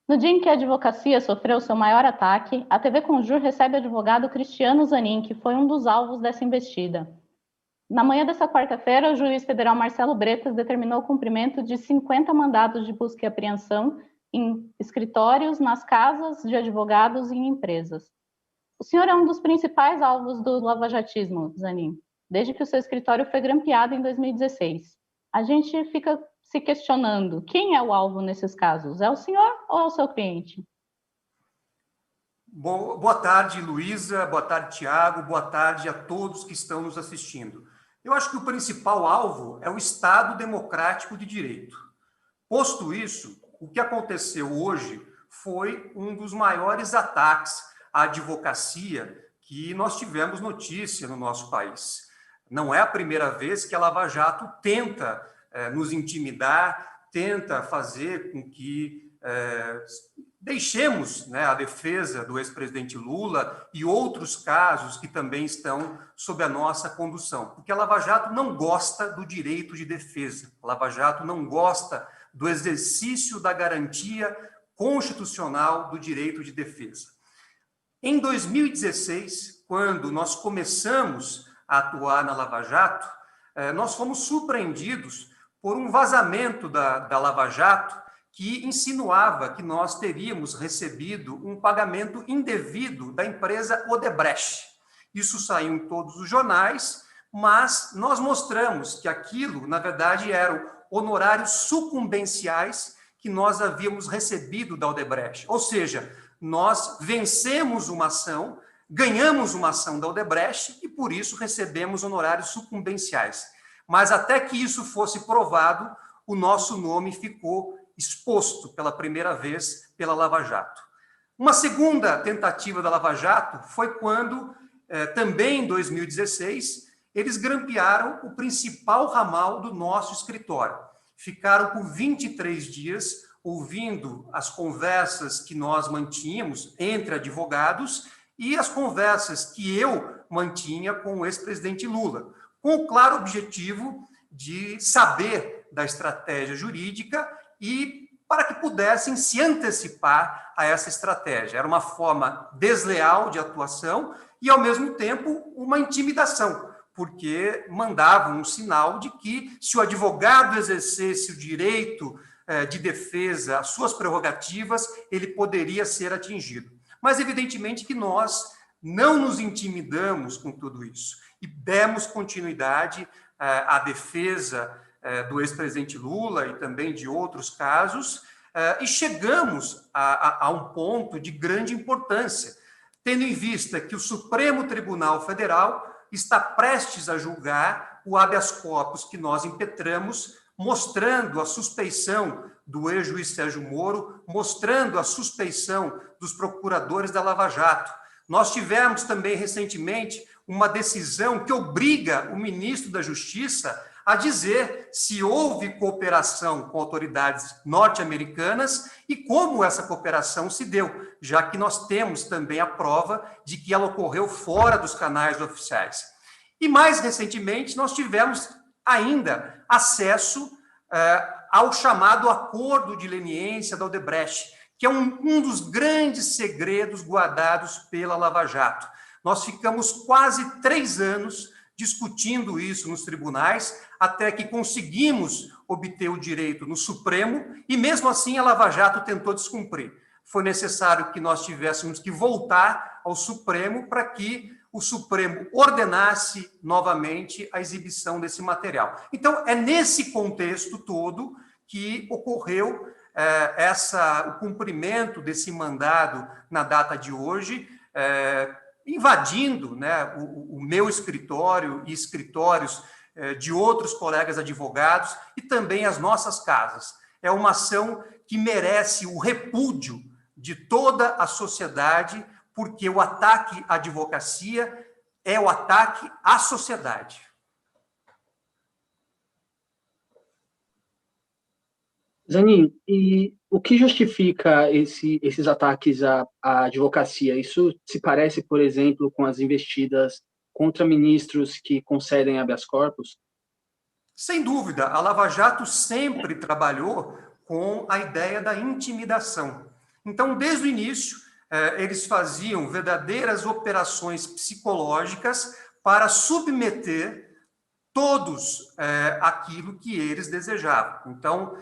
No dia em que a advocacia sofreu seu maior ataque, a TV Conjur recebe o advogado Cristiano Zanin, que foi um dos alvos dessa investida. Na manhã dessa quarta-feira, o juiz federal Marcelo Bretas determinou o cumprimento de 50 mandados de busca e apreensão em escritórios, nas casas de advogados e em empresas. O senhor é um dos principais alvos do lavajatismo, Zanin, desde que o seu escritório foi grampeado em 2016. A gente fica se questionando, quem é o alvo nesses casos? É o senhor ou é o seu cliente? Boa tarde, Luísa. Boa tarde, Tiago. Boa tarde a todos que estão nos assistindo. Eu acho que o principal alvo é o Estado Democrático de Direito. Posto isso, o que aconteceu hoje foi um dos maiores ataques à advocacia que nós tivemos notícia no nosso país. Não é a primeira vez que a Lava Jato tenta nos intimidar, tenta fazer com que deixemos, né, a defesa do ex-presidente Lula e outros casos que também estão sob a nossa condução. Porque a Lava Jato não gosta do direito de defesa, a Lava Jato não gosta do exercício da garantia constitucional do direito de defesa. Em 2016, quando nós começamos a atuar na Lava Jato, nós fomos surpreendidos por um vazamento da Lava Jato que insinuava que nós teríamos recebido um pagamento indevido da empresa Odebrecht. Isso saiu em todos os jornais, mas nós mostramos que aquilo, na verdade, eram honorários sucumbenciais que nós havíamos recebido da Odebrecht. Ou seja, nós vencemos uma ação, ganhamos uma ação da Odebrecht e, por isso, recebemos honorários sucumbenciais. Mas até que isso fosse provado, o nosso nome ficou exposto pela primeira vez pela Lava Jato. Uma segunda tentativa da Lava Jato foi quando, também em 2016, eles grampearam o principal ramal do nosso escritório. Ficaram por 23 dias ouvindo as conversas que nós mantínhamos entre advogados e as conversas que eu mantinha com o ex-presidente Lula, com o claro objetivo de saber da estratégia jurídica e para que pudessem se antecipar a essa estratégia. Era uma forma desleal de atuação e, ao mesmo tempo, uma intimidação, porque mandavam um sinal de que, se o advogado exercesse o direito de defesa, as suas prerrogativas, ele poderia ser atingido. Mas, evidentemente, que nós não nos intimidamos com tudo isso e demos continuidade à defesa do ex-presidente Lula e também de outros casos, e chegamos a um ponto de grande importância, tendo em vista que o Supremo Tribunal Federal está prestes a julgar o habeas corpus que nós impetramos, mostrando a suspeição do ex-juiz Sérgio Moro, mostrando a suspeição dos procuradores da Lava Jato. Nós tivemos também, recentemente, uma decisão que obriga o ministro da Justiça a dizer se houve cooperação com autoridades norte-americanas e como essa cooperação se deu, já que nós temos também a prova de que ela ocorreu fora dos canais oficiais. E, mais recentemente, nós tivemos ainda acesso ao chamado acordo de leniência da Odebrecht, que é um dos grandes segredos guardados pela Lava Jato. Nós ficamos quase 3 anos discutindo isso nos tribunais, até que conseguimos obter o direito no Supremo, e mesmo assim a Lava Jato tentou descumprir. Foi necessário que nós tivéssemos que voltar ao Supremo para que o Supremo ordenasse novamente a exibição desse material. Então, é nesse contexto todo que ocorreu o cumprimento desse mandado na data de hoje, invadindo, né, o meu escritório e escritórios de outros colegas advogados e também as nossas casas. É uma ação que merece o repúdio de toda a sociedade, porque o ataque à advocacia é o ataque à sociedade. Zanin, e o que justifica esses ataques à advocacia? Isso se parece, por exemplo, com as investidas contra ministros que concedem habeas corpus? Sem dúvida, a Lava Jato sempre trabalhou com a ideia da intimidação. Então, desde o início, eles faziam verdadeiras operações psicológicas para submeter todos aquilo que eles desejavam. Então,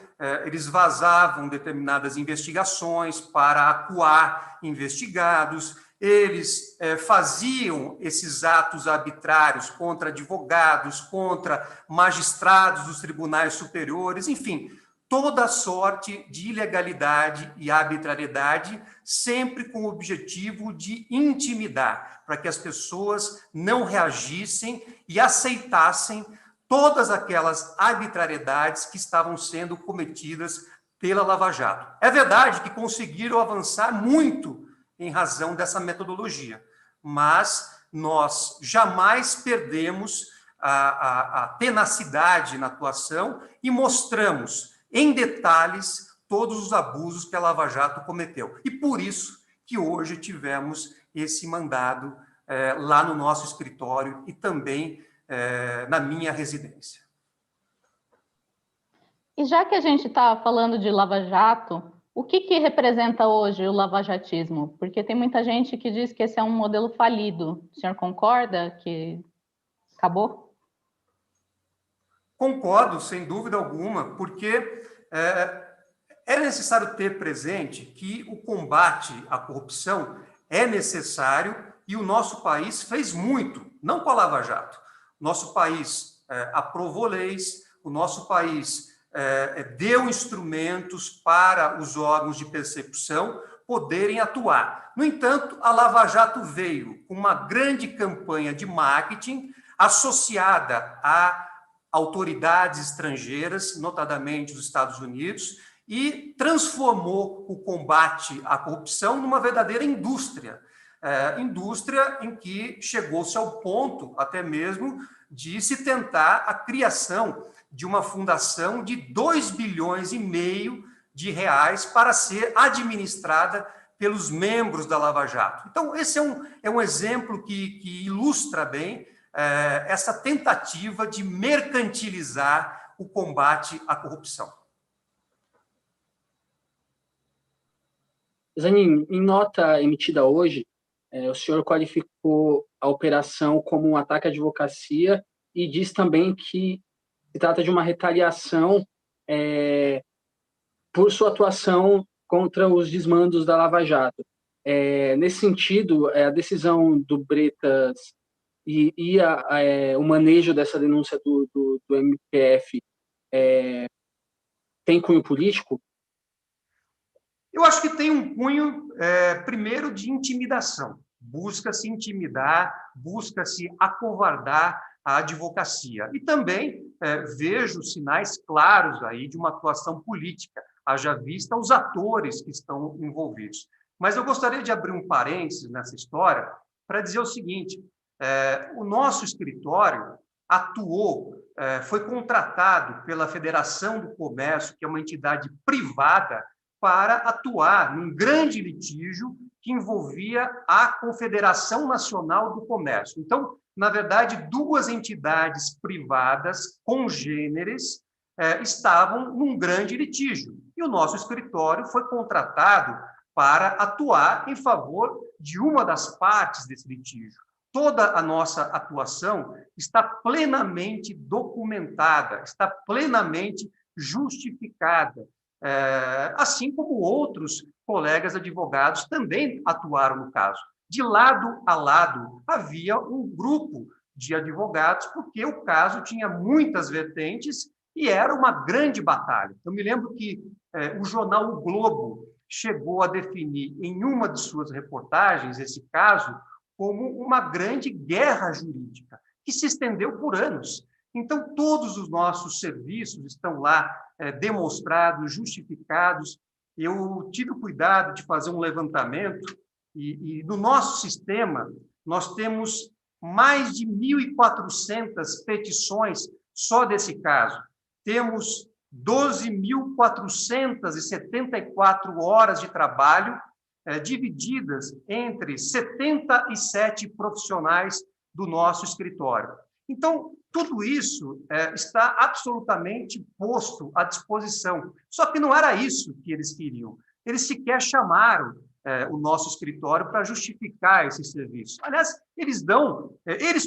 eles vazavam determinadas investigações para acuar investigados, eles faziam esses atos arbitrários contra advogados, contra magistrados dos tribunais superiores, enfim, toda sorte de ilegalidade e arbitrariedade, sempre com o objetivo de intimidar, para que as pessoas não reagissem e aceitassem todas aquelas arbitrariedades que estavam sendo cometidas pela Lava Jato. É verdade que conseguiram avançar muito em razão dessa metodologia, mas nós jamais perdemos a tenacidade na atuação e mostramos em detalhes todos os abusos que a Lava Jato cometeu. E por isso que hoje tivemos esse mandado lá no nosso escritório e também na minha residência. E já que a gente está falando de Lava Jato, o que representa hoje o lavajatismo? Porque tem muita gente que diz que esse é um modelo falido. O senhor concorda que acabou? Concordo, sem dúvida alguma, porque é necessário ter presente que o combate à corrupção é necessário e o nosso país fez muito, não com a Lava Jato. Nosso país aprovou leis, o nosso país deu instrumentos para os órgãos de persecução poderem atuar. No entanto, a Lava Jato veio com uma grande campanha de marketing associada a autoridades estrangeiras, notadamente dos Estados Unidos, e transformou o combate à corrupção numa verdadeira indústria. Indústria em que chegou-se ao ponto, até mesmo, de se tentar a criação de uma fundação de 2,5 bilhões de reais para ser administrada pelos membros da Lava Jato. Então, esse é um exemplo que ilustra bem essa tentativa de mercantilizar o combate à corrupção. Zanin, em nota emitida hoje, o senhor qualificou a operação como um ataque à advocacia e diz também que se trata de uma retaliação por sua atuação contra os desmandos da Lava Jato. Nesse sentido, a decisão do Bretas e o manejo dessa denúncia do MPF tem cunho político? Eu acho que tem um cunho, primeiro, de intimidação. Busca-se intimidar, busca-se acovardar a advocacia. E também vejo sinais claros aí de uma atuação política, haja vista os atores que estão envolvidos. Mas eu gostaria de abrir um parênteses nessa história para dizer o seguinte: o nosso escritório atuou, foi contratado pela Federação do Comércio, que é uma entidade privada, para atuar num grande litígio que envolvia a Confederação Nacional do Comércio. Então, na verdade, duas entidades privadas congêneres estavam num grande litígio. E o nosso escritório foi contratado para atuar em favor de uma das partes desse litígio. Toda a nossa atuação está plenamente documentada, está plenamente justificada, assim como outros colegas advogados também atuaram no caso. De lado a lado, havia um grupo de advogados, porque o caso tinha muitas vertentes e era uma grande batalha. Eu me lembro que o jornal O Globo chegou a definir em uma de suas reportagens esse caso como uma grande guerra jurídica, que se estendeu por anos. Então, todos os nossos serviços estão lá demonstrados, justificados. Eu tive o cuidado de fazer um levantamento e no nosso sistema nós temos mais de 1.400 petições só desse caso. Temos 12.474 horas de trabalho divididas entre 77 profissionais do nosso escritório. Então, tudo isso está absolutamente posto à disposição. Só que não era isso que eles queriam. eles sequer chamaram o nosso escritório para justificar esse serviço. Aliás, eles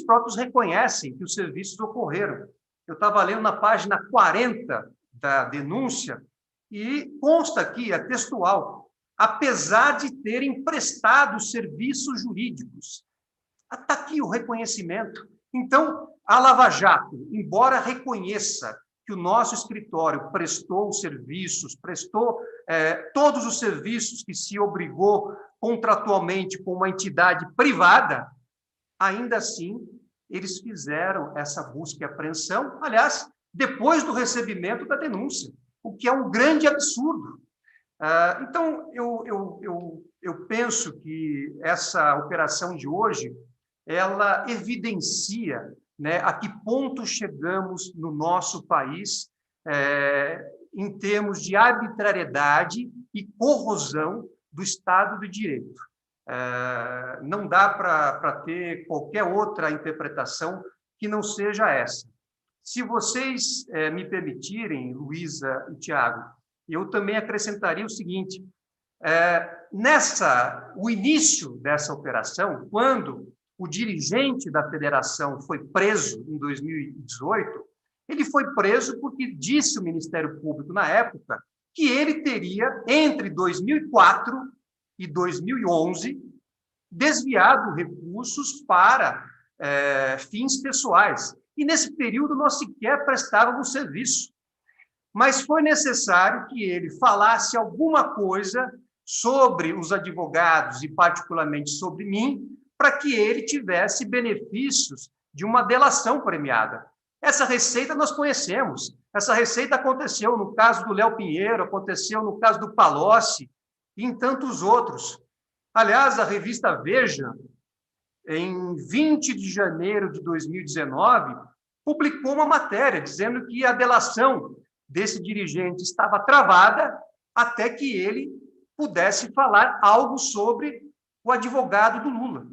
próprios reconhecem que os serviços ocorreram. Eu estava lendo na página 40 da denúncia e consta aqui, é textual, apesar de terem prestado serviços jurídicos. Está aqui o reconhecimento. Então, a Lava Jato, embora reconheça que o nosso escritório prestou serviços, prestou todos os serviços que se obrigou contratualmente com uma entidade privada, ainda assim, eles fizeram essa busca e apreensão, aliás, depois do recebimento da denúncia, o que é um grande absurdo. Então, eu penso que essa operação de hoje, ela evidencia, né, a que ponto chegamos no nosso país em termos de arbitrariedade e corrosão do Estado de Direito. Não dá para ter qualquer outra interpretação que não seja essa. Se vocês me permitirem, Luísa e Tiago, eu também acrescentaria o seguinte, o início dessa operação, quando o dirigente da federação foi preso em 2018, ele foi preso porque disse o Ministério Público, na época, que ele teria, entre 2004 e 2011, desviado recursos para fins pessoais. E, nesse período, nós sequer prestávamos serviço. Mas foi necessário que ele falasse alguma coisa sobre os advogados e, particularmente, sobre mim, para que ele tivesse benefícios de uma delação premiada. Essa receita nós conhecemos. Essa receita aconteceu no caso do Léo Pinheiro, aconteceu no caso do Palocci e em tantos outros. Aliás, a revista Veja, em 20 de janeiro de 2019, publicou uma matéria dizendo que a delação desse dirigente estava travada até que ele pudesse falar algo sobre o advogado do Lula.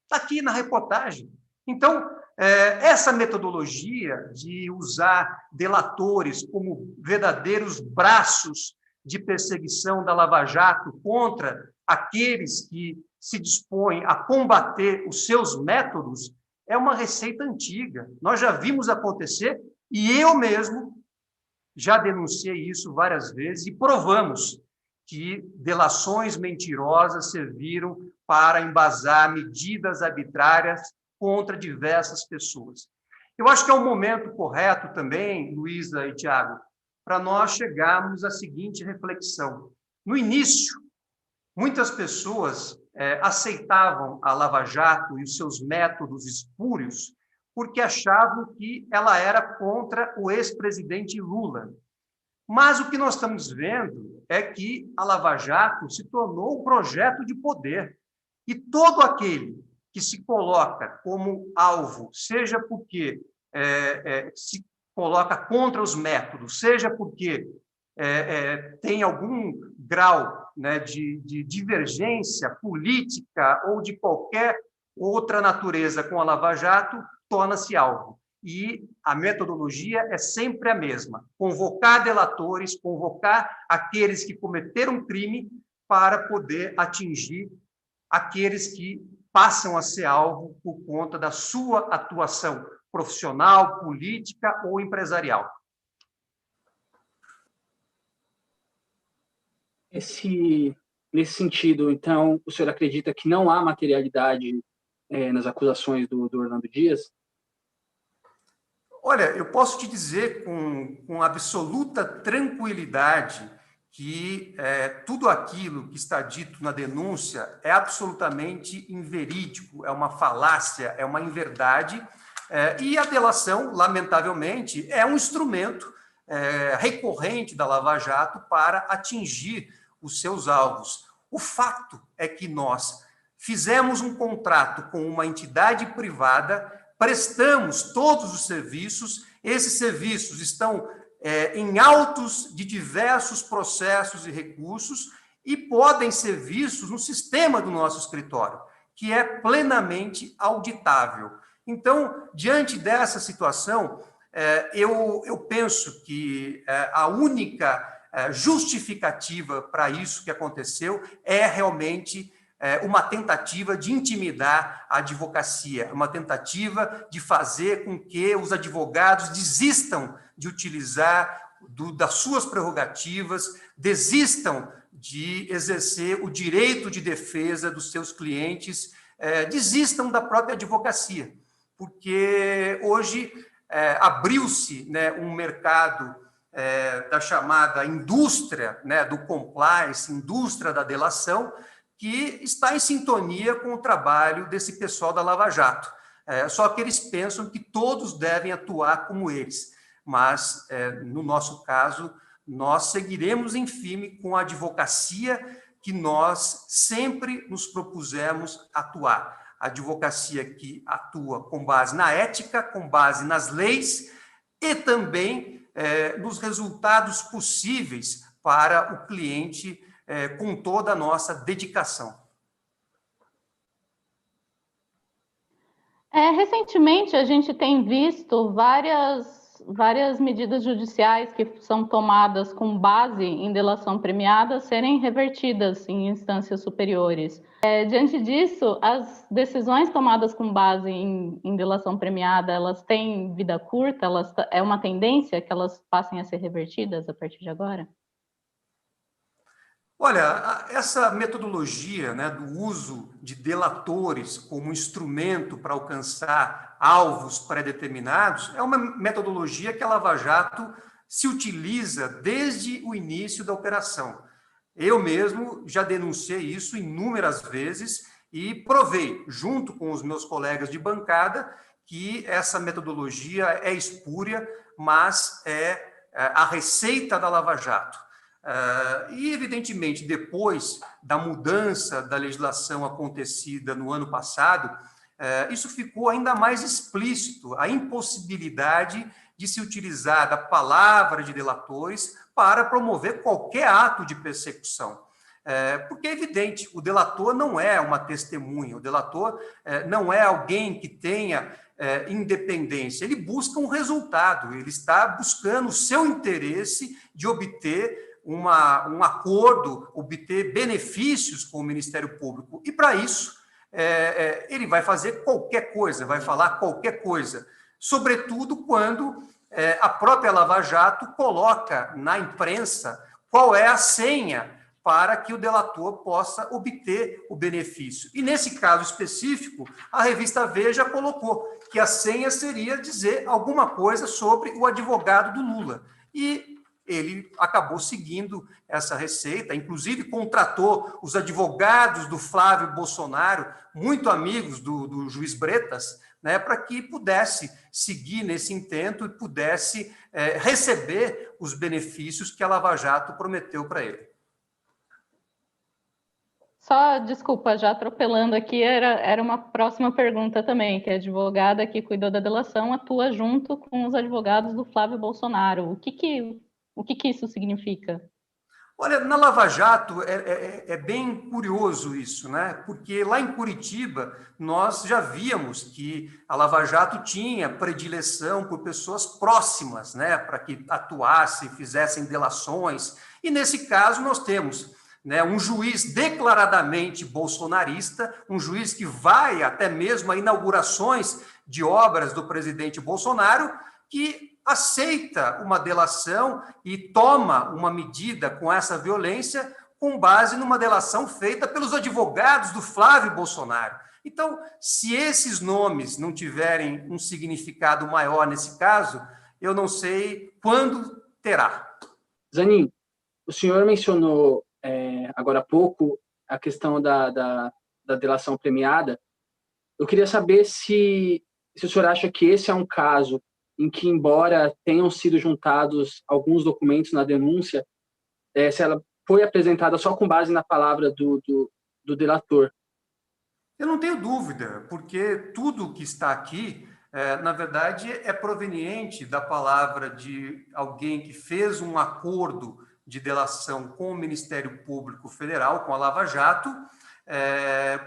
Está aqui na reportagem. Então, essa metodologia de usar delatores como verdadeiros braços de perseguição da Lava Jato contra aqueles que se dispõem a combater os seus métodos é uma receita antiga. Nós já vimos acontecer e eu mesmo já denunciei isso várias vezes e provamos que delações mentirosas serviram para embasar medidas arbitrárias contra diversas pessoas. Eu acho que é um momento correto também, Luísa e Tiago, para nós chegarmos à seguinte reflexão. No início, muitas pessoas aceitavam a Lava Jato e os seus métodos espúrios porque achavam que ela era contra o ex-presidente Lula. Mas o que nós estamos vendo é que a Lava Jato se tornou um projeto de poder. E todo aquele que se coloca como alvo, seja porque se coloca contra os métodos, seja porque tem algum grau, né, de divergência política ou de qualquer outra natureza com a Lava Jato, torna-se alvo. E a metodologia é sempre a mesma: convocar delatores, convocar aqueles que cometeram crime para poder atingir aqueles que passam a ser alvo por conta da sua atuação profissional, política ou empresarial. Nesse sentido, então, o senhor acredita que não há materialidade nas acusações do Orlando Dias? Olha, eu posso te dizer com absoluta tranquilidade que tudo aquilo que está dito na denúncia é absolutamente inverídico, é uma falácia, é uma inverdade, e a delação, lamentavelmente, é um instrumento recorrente da Lava Jato para atingir os seus alvos. O fato é que nós fizemos um contrato com uma entidade privada, prestamos todos os serviços, esses serviços estão em autos de diversos processos e recursos e podem ser vistos no sistema do nosso escritório, que é plenamente auditável. Então, diante dessa situação, eu penso que a única justificativa para isso que aconteceu é realmente uma tentativa de intimidar a advocacia, uma tentativa de fazer com que os advogados desistam de utilizar das suas prerrogativas, desistam de exercer o direito de defesa dos seus clientes, desistam da própria advocacia, porque hoje abriu-se, né, um mercado da chamada indústria, né, do compliance, indústria da delação, que está em sintonia com o trabalho desse pessoal da Lava Jato. Só que eles pensam que todos devem atuar como eles. Mas, no nosso caso, nós seguiremos em firme com a advocacia que nós sempre nos propusemos atuar. A advocacia que atua com base na ética, com base nas leis e também nos resultados possíveis para o cliente, com toda a nossa dedicação. Recentemente, a gente tem visto várias medidas judiciais que são tomadas com base em delação premiada serem revertidas em instâncias superiores. Diante disso, as decisões tomadas com base em delação premiada, elas têm vida curta? É uma tendência que elas passem a ser revertidas a partir de agora? Olha, essa metodologia, né, do uso de delatores como instrumento para alcançar alvos pré-determinados é uma metodologia que a Lava Jato se utiliza desde o início da operação. Eu mesmo já denunciei isso inúmeras vezes e provei, junto com os meus colegas de bancada, que essa metodologia é espúria, mas é a receita da Lava Jato. E, evidentemente, depois da mudança da legislação acontecida no ano passado, isso ficou ainda mais explícito, a impossibilidade de se utilizar da palavra de delatores para promover qualquer ato de persecução. Porque é evidente, o delator não é uma testemunha, o delator não é alguém que tenha independência, ele busca um resultado, ele está buscando o seu interesse de obter um acordo, obter benefícios com o Ministério Público. E, para isso, ele vai fazer qualquer coisa, vai falar qualquer coisa, sobretudo quando a própria Lava Jato coloca na imprensa qual é a senha para que o delator possa obter o benefício. E, nesse caso específico, a revista Veja colocou que a senha seria dizer alguma coisa sobre o advogado do Lula. E ele acabou seguindo essa receita, inclusive contratou os advogados do Flávio Bolsonaro, muito amigos do juiz Bretas, né, para que pudesse seguir nesse intento e pudesse receber os benefícios que a Lava Jato prometeu para ele. Só, desculpa, já atropelando aqui, era uma próxima pergunta também, que a advogada que cuidou da delação atua junto com os advogados do Flávio Bolsonaro. O que isso significa? Olha, na Lava Jato é bem curioso isso, né? Porque lá em Curitiba nós já víamos que a Lava Jato tinha predileção por pessoas próximas, né? Para que atuassem, fizessem delações. E nesse caso nós temos, né, um juiz declaradamente bolsonarista, um juiz que vai até mesmo a inaugurações de obras do presidente Bolsonaro, que aceita uma delação e toma uma medida com essa violência com base numa delação feita pelos advogados do Flávio Bolsonaro. Então, se esses nomes não tiverem um significado maior nesse caso, eu não sei quando terá. Zanin, o senhor mencionou agora há pouco a questão da delação premiada. Eu queria saber se o senhor acha que esse é um caso em que, embora tenham sido juntados alguns documentos na denúncia, se ela foi apresentada só com base na palavra do delator. Eu não tenho dúvida, porque tudo que está aqui, na verdade, é proveniente da palavra de alguém que fez um acordo de delação com o Ministério Público Federal, com a Lava Jato,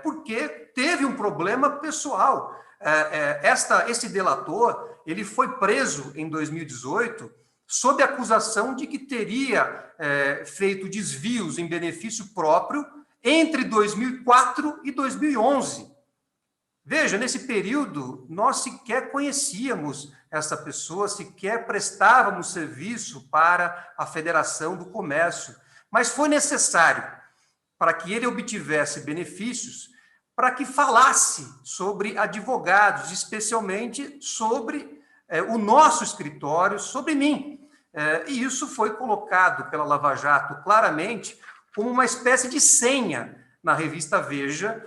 porque teve um problema pessoal. Esse delator, ele foi preso em 2018 sob a acusação de que teria feito desvios em benefício próprio entre 2004 e 2011. Veja, nesse período, nós sequer conhecíamos essa pessoa, sequer prestávamos serviço para a Federação do Comércio, mas foi necessário, para que ele obtivesse benefícios, para que falasse sobre advogados, especialmente sobre o nosso escritório, sobre mim. E isso foi colocado pela Lava Jato claramente como uma espécie de senha na revista Veja,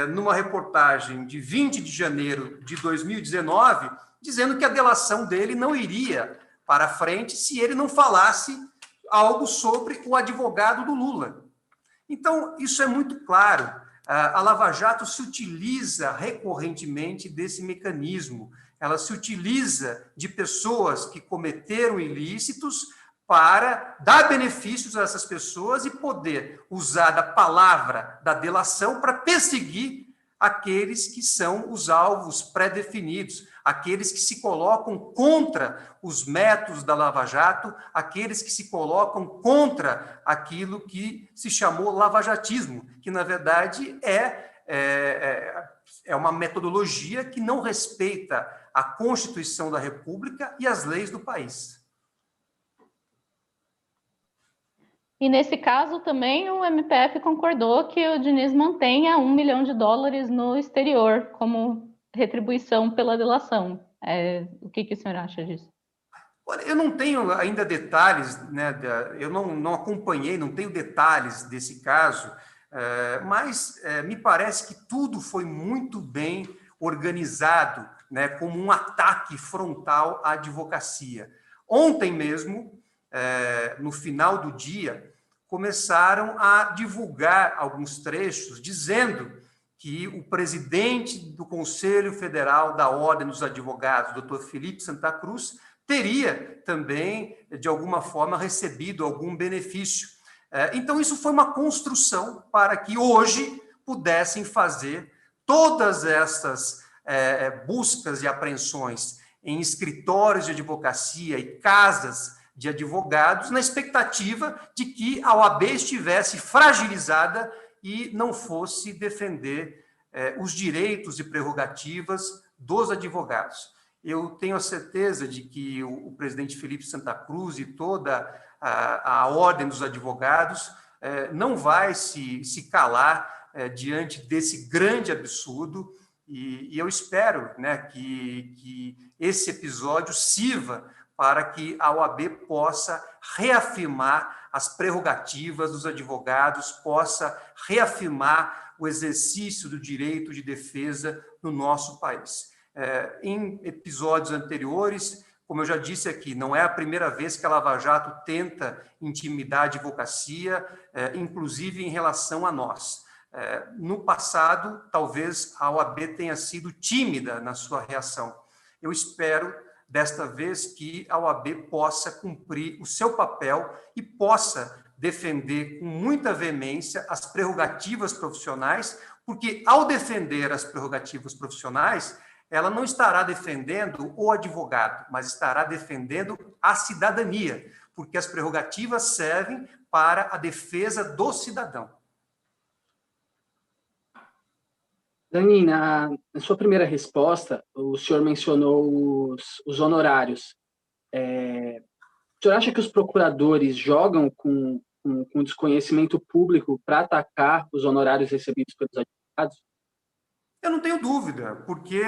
numa reportagem de 20 de janeiro de 2019, dizendo que a delação dele não iria para frente se ele não falasse algo sobre o advogado do Lula. Então, isso é muito claro. A Lava Jato se utiliza recorrentemente desse mecanismo. Ela se utiliza de pessoas que cometeram ilícitos para dar benefícios a essas pessoas e poder usar da palavra da delação para perseguir aqueles que são os alvos pré-definidos, aqueles que se colocam contra os métodos da Lava Jato, aqueles que se colocam contra aquilo que se chamou lavajatismo, que, na verdade, é uma metodologia que não respeita a Constituição da República e as leis do país. E nesse caso também o MPF concordou que o Diniz mantenha $1 milhão no exterior como retribuição pela delação. O que o senhor acha disso? Olha, eu não tenho ainda detalhes, né, eu não acompanhei, não tenho detalhes desse caso, mas me parece que tudo foi muito bem organizado, né, como um ataque frontal à advocacia. Ontem mesmo, no final do dia, começaram a divulgar alguns trechos dizendo que o presidente do Conselho Federal da Ordem dos Advogados, Dr. Felipe Santa Cruz, teria também, de alguma forma, recebido algum benefício. Então, isso foi uma construção para que hoje pudessem fazer todas essas buscas e apreensões em escritórios de advocacia e casas de advogados, na expectativa de que a OAB estivesse fragilizada e não fosse defender os direitos e prerrogativas dos advogados. Eu tenho a certeza de que o presidente Felipe Santa Cruz e toda a Ordem dos Advogados não vai se calar diante desse grande absurdo, e eu espero, né, que esse episódio sirva para que a OAB possa reafirmar as prerrogativas dos advogados, possa reafirmar o exercício do direito de defesa no nosso país. Em episódios anteriores, como eu já disse aqui, não é a primeira vez que a Lava Jato tenta intimidar a advocacia, inclusive em relação a nós. No passado, talvez a OAB tenha sido tímida na sua reação. Eu espero, desta vez, que a OAB possa cumprir o seu papel e possa defender com muita veemência as prerrogativas profissionais, porque, ao defender as prerrogativas profissionais, ela não estará defendendo o advogado, mas estará defendendo a cidadania, porque as prerrogativas servem para a defesa do cidadão. Dani, na sua primeira resposta, o senhor mencionou os honorários. O senhor acha que os procuradores jogam com desconhecimento público para atacar os honorários recebidos pelos advogados? Eu não tenho dúvida, porque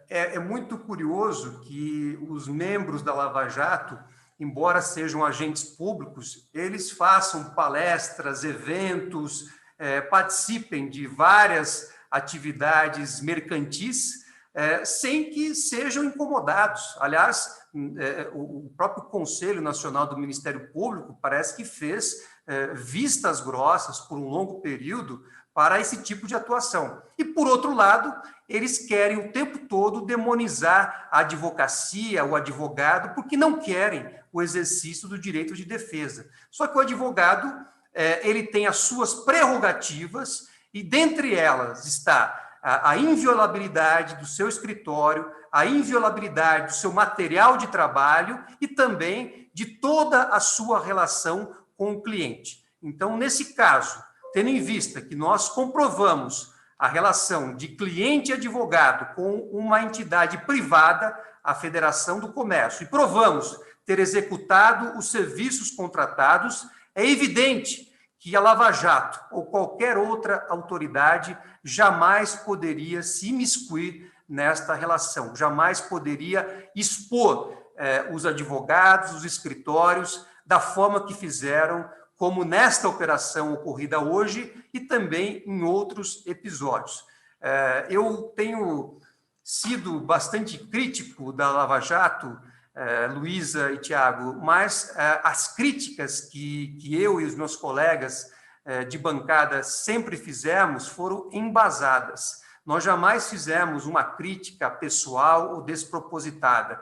é muito curioso que os membros da Lava Jato, embora sejam agentes públicos, eles façam palestras, eventos, participem de várias atividades mercantis, sem que sejam incomodados. Aliás, o próprio Conselho Nacional do Ministério Público parece que fez vistas grossas por um longo período para esse tipo de atuação. E, por outro lado, eles querem o tempo todo demonizar a advocacia, o advogado, porque não querem o exercício do direito de defesa. Só que o advogado, ele tem as suas prerrogativas, e dentre elas está a inviolabilidade do seu escritório, a inviolabilidade do seu material de trabalho e também de toda a sua relação com o cliente. Então, nesse caso, tendo em vista que nós comprovamos a relação de cliente e advogado com uma entidade privada, a Federação do Comércio, e provamos ter executado os serviços contratados, é evidente que a Lava Jato ou qualquer outra autoridade jamais poderia se imiscuir nesta relação, jamais poderia expor os advogados, os escritórios, da forma que fizeram, como nesta operação ocorrida hoje e também em outros episódios. Eu tenho sido bastante crítico da Lava Jato, Luísa e Tiago, mas as críticas que eu e os meus colegas de bancada sempre fizemos foram embasadas. Nós jamais fizemos uma crítica pessoal ou despropositada.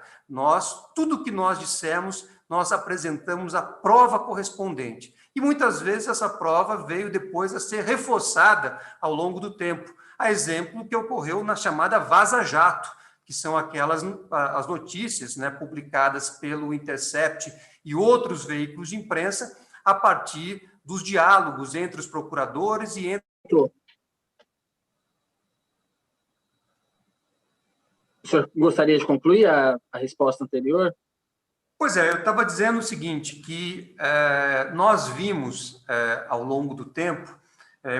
Tudo que nós dissemos, nós apresentamos a prova correspondente. E muitas vezes essa prova veio depois a ser reforçada ao longo do tempo. A exemplo que ocorreu na chamada Vaza Jato, que são as notícias, né, publicadas pelo Intercept e outros veículos de imprensa a partir dos diálogos entre os procuradores e entre... O senhor gostaria de concluir a resposta anterior? Pois é, eu estava dizendo o seguinte, que nós vimos ao longo do tempo,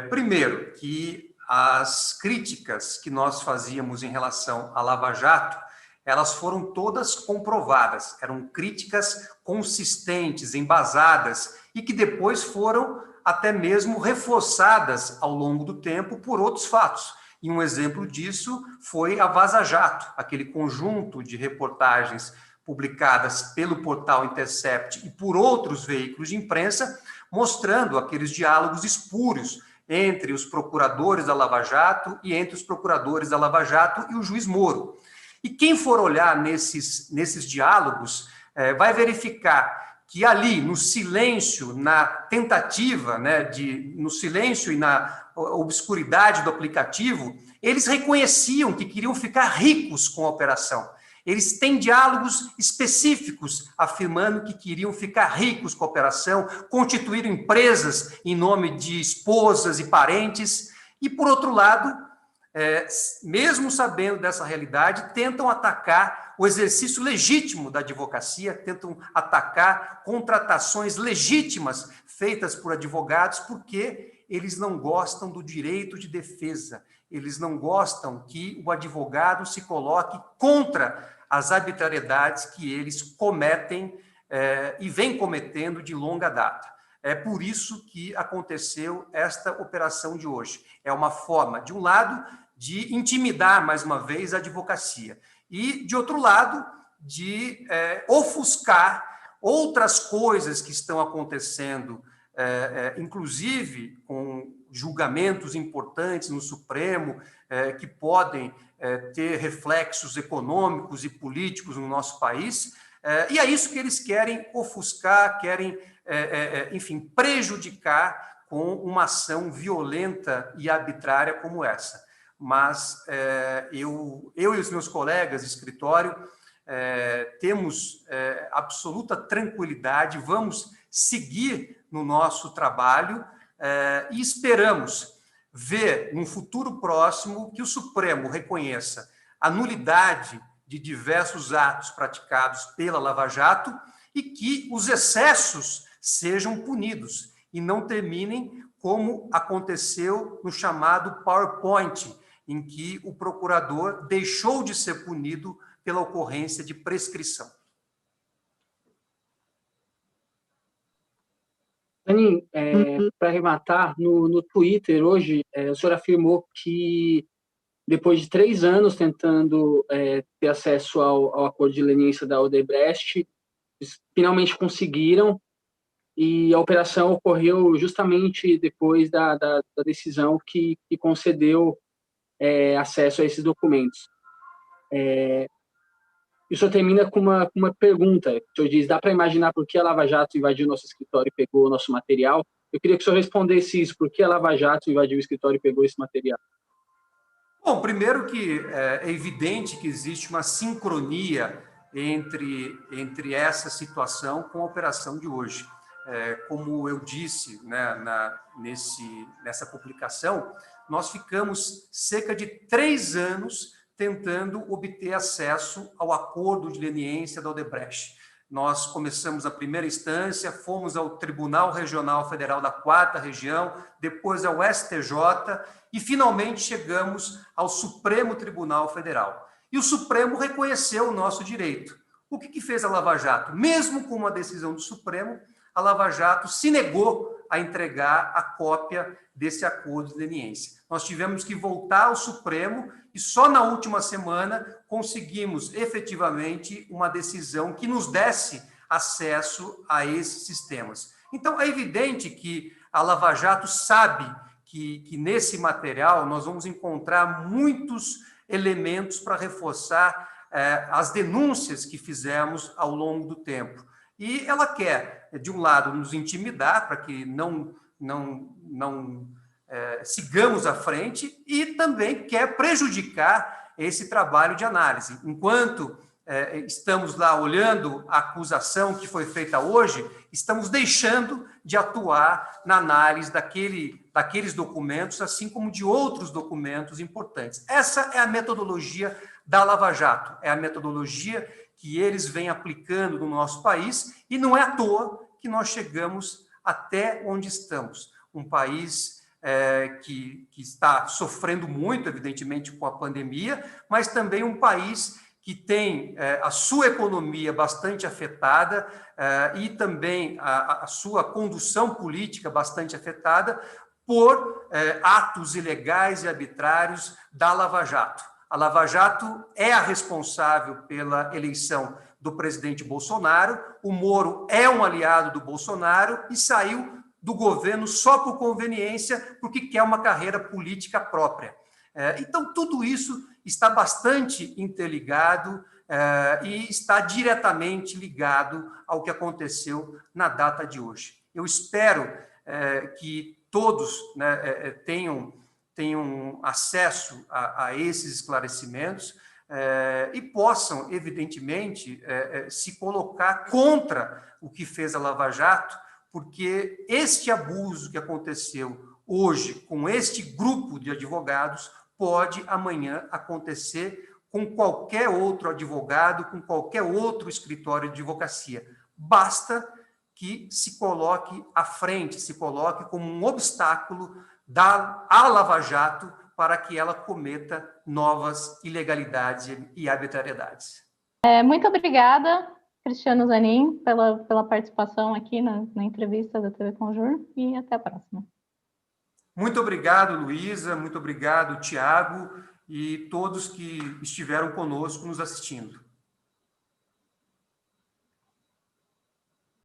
primeiro, que as críticas que nós fazíamos em relação à Lava Jato, elas foram todas comprovadas, eram críticas consistentes, embasadas, e que depois foram até mesmo reforçadas ao longo do tempo por outros fatos. E um exemplo disso foi a Vaza Jato, aquele conjunto de reportagens publicadas pelo portal Intercept e por outros veículos de imprensa, mostrando aqueles diálogos espúrios entre os procuradores da Lava Jato e entre os procuradores da Lava Jato e o juiz Moro. E quem for olhar nesses diálogos vai verificar que ali, no silêncio, na tentativa, né, no silêncio e na obscuridade do aplicativo, eles reconheciam que queriam ficar ricos com a operação. Eles têm diálogos específicos afirmando que queriam ficar ricos com a operação, constituir empresas em nome de esposas e parentes, e, por outro lado, mesmo sabendo dessa realidade, tentam atacar o exercício legítimo da advocacia, tentam atacar contratações legítimas feitas por advogados, porque eles não gostam do direito de defesa, eles não gostam que o advogado se coloque contra as arbitrariedades que eles cometem e vêm cometendo de longa data. É por isso que aconteceu esta operação de hoje. É uma forma, de um lado, de intimidar, mais uma vez, a advocacia, e, de outro lado, de ofuscar outras coisas que estão acontecendo, inclusive com julgamentos importantes no Supremo, que podem ter reflexos econômicos e políticos no nosso país, e é isso que eles querem ofuscar, querem, enfim, prejudicar com uma ação violenta e arbitrária como essa. Mas eu e os meus colegas de escritório temos absoluta tranquilidade, vamos seguir no nosso trabalho e esperamos ver, num futuro próximo, que o Supremo reconheça a nulidade de diversos atos praticados pela Lava Jato e que os excessos sejam punidos e não terminem como aconteceu no chamado PowerPoint, em que o procurador deixou de ser punido pela ocorrência de prescrição. Zanin, para arrematar, no Twitter hoje, o senhor afirmou que depois de 3 anos tentando ter acesso ao acordo de leniência da Odebrecht, finalmente conseguiram, e a operação ocorreu justamente depois da decisão que concedeu acesso a esses documentos. E o senhor termina com uma pergunta. O senhor diz, dá para imaginar por que a Lava Jato invadiu nosso escritório e pegou o nosso material? Eu queria que o senhor respondesse isso. Por que a Lava Jato invadiu o escritório e pegou esse material? Bom, primeiro que é evidente que existe uma sincronia entre essa situação com a operação de hoje. Como eu disse, né, nessa publicação, nós ficamos cerca de 3 anos tentando obter acesso ao acordo de leniência da Odebrecht. Nós começamos a primeira instância, fomos ao Tribunal Regional Federal da 4ª Região, depois ao STJ e, finalmente, chegamos ao Supremo Tribunal Federal. E o Supremo reconheceu o nosso direito. O que fez a Lava Jato? Mesmo com uma decisão do Supremo, a Lava Jato se negou a entregar a cópia desse acordo de leniência. Nós tivemos que voltar ao Supremo e só na última semana conseguimos efetivamente uma decisão que nos desse acesso a esses sistemas. Então, é evidente que a Lava Jato sabe que nesse material nós vamos encontrar muitos elementos para reforçar as denúncias que fizemos ao longo do tempo. E ela quer, de um lado, nos intimidar para que não sigamos à frente e também quer prejudicar esse trabalho de análise. Enquanto estamos lá olhando a acusação que foi feita hoje, estamos deixando de atuar na análise daqueles documentos, assim como de outros documentos importantes. Essa é a metodologia da Lava Jato, é a metodologia que eles vêm aplicando no nosso país, e não é à toa que nós chegamos até onde estamos. Um país que está sofrendo muito, evidentemente, com a pandemia, mas também um país que tem a sua economia bastante afetada e também a sua condução política bastante afetada por atos ilegais e arbitrários da Lava Jato. A Lava Jato é a responsável pela eleição do presidente Bolsonaro, o Moro é um aliado do Bolsonaro e saiu do governo só por conveniência, porque quer uma carreira política própria. Então, tudo isso está bastante interligado e está diretamente ligado ao que aconteceu na data de hoje. Eu espero que todos, né, tenham acesso a esses esclarecimentos e possam, evidentemente, se colocar contra o que fez a Lava Jato, porque este abuso que aconteceu hoje com este grupo de advogados pode amanhã acontecer com qualquer outro advogado, com qualquer outro escritório de advocacia. Basta que se coloque à frente, se coloque como um obstáculo à Lava Jato para que ela cometa novas ilegalidades e arbitrariedades. Muito obrigada, Cristiano Zanin, pela participação aqui na entrevista da TV Conjur, e até a próxima. Muito obrigado, Luísa, muito obrigado, Tiago, e todos que estiveram conosco nos assistindo.